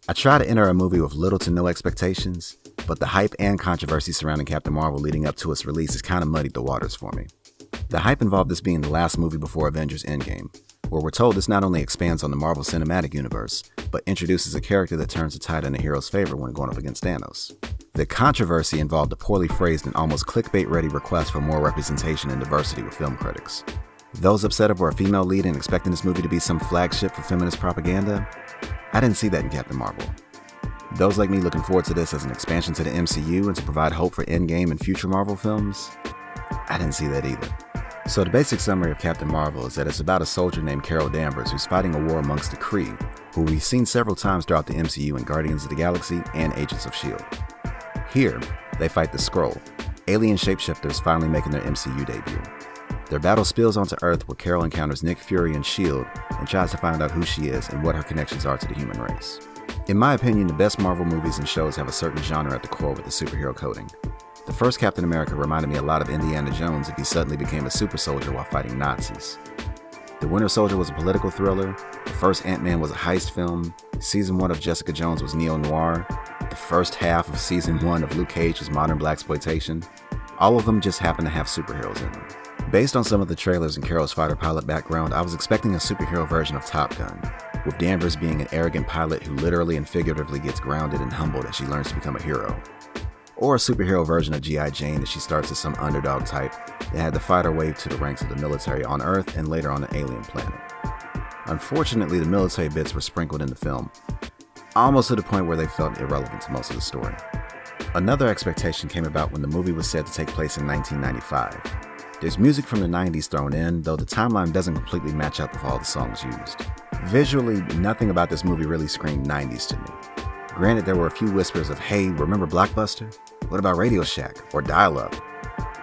I try to enter a movie with little to no expectations, but the hype and controversy surrounding Captain Marvel leading up to its release has kind of muddied the waters for me. The hype involved this being the last movie before Avengers Endgame, where we're told this not only expands on the Marvel Cinematic Universe, but introduces a character that turns the tide in a hero's favor when going up against Thanos. The controversy involved a poorly phrased and almost clickbait-ready request for more representation and diversity with film critics. Those upset over a female lead and expecting this movie to be some flagship for feminist propaganda, I didn't see that in Captain Marvel. Those like me looking forward to this as an expansion to the MCU and to provide hope for Endgame and future Marvel films, I didn't see that either. So the basic summary of Captain Marvel is that it's about a soldier named Carol Danvers who's fighting a war amongst the Kree, who we've seen several times throughout the MCU in Guardians of the Galaxy and Agents of S.H.I.E.L.D. Here, they fight the Skrull, alien shapeshifters finally making their MCU debut. Their battle spills onto Earth where Carol encounters Nick Fury and S.H.I.E.L.D. and tries to find out who she is and what her connections are to the human race. In my opinion, the best Marvel movies and shows have a certain genre at the core with a superhero coding. The first Captain America reminded me a lot of Indiana Jones if he suddenly became a super soldier while fighting Nazis. The Winter Soldier was a political thriller, the first Ant-Man was a heist film, Season 1 of Jessica Jones was neo-noir, the first half of Season 1 of Luke Cage was modern blaxploitation. All of them just happen to have superheroes in them. Based on some of the trailers and Carol's fighter pilot background, I was expecting a superhero version of Top Gun, with Danvers being an arrogant pilot who literally and figuratively gets grounded and humbled as she learns to become a hero. Or a superhero version of G.I. Jane as she starts as some underdog type that had to fight her way to the ranks of the military on Earth and later on an alien planet. Unfortunately, the military bits were sprinkled in the film, almost to the point where they felt irrelevant to most of the story. Another expectation came about when the movie was said to take place in 1995. There's music from the 90s thrown in, though the timeline doesn't completely match up with all the songs used. Visually, nothing about this movie really screamed 90s to me. Granted, there were a few whispers of, hey, remember Blockbuster? What about Radio Shack? Or Dial-Up?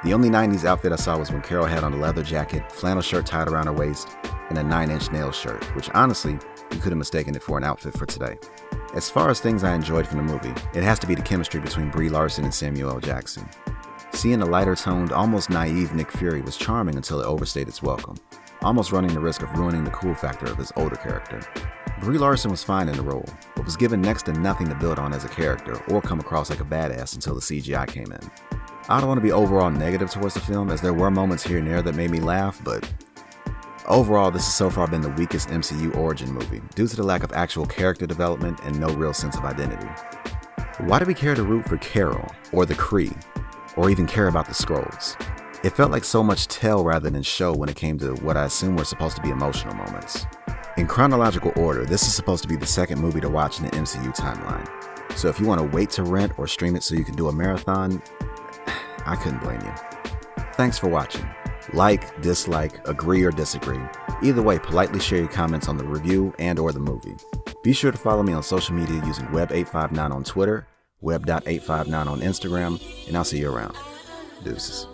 The only 90s outfit I saw was when Carol had on a leather jacket, flannel shirt tied around her waist, and a 9-inch nail shirt, which honestly, you could have mistaken it for an outfit for today. As far as things I enjoyed from the movie, it has to be the chemistry between Brie Larson and Samuel L. Jackson. Seeing the lighter-toned, almost naive Nick Fury was charming until it overstayed its welcome, almost running the risk of ruining the cool factor of his older character. Brie Larson was fine in the role, but was given next to nothing to build on as a character or come across like a badass until the CGI came in. I don't want to be overall negative towards the film, as there were moments here and there that made me laugh, but overall this has so far been the weakest MCU origin movie due to the lack of actual character development and no real sense of identity. Why do we care to root for Carol, or the Kree, or even care about the Skrulls? It felt like so much tell rather than show when it came to what I assume were supposed to be emotional moments. In chronological order, this is supposed to be the second movie to watch in the MCU timeline. So if you want to wait to rent or stream it so you can do a marathon, I couldn't blame you. Thanks for watching. Like, dislike, agree or disagree. Either way, politely share your comments on the review and or the movie. Be sure to follow me on social media using Web859 on Twitter, Web.859 on Instagram, and I'll see you around. Deuces.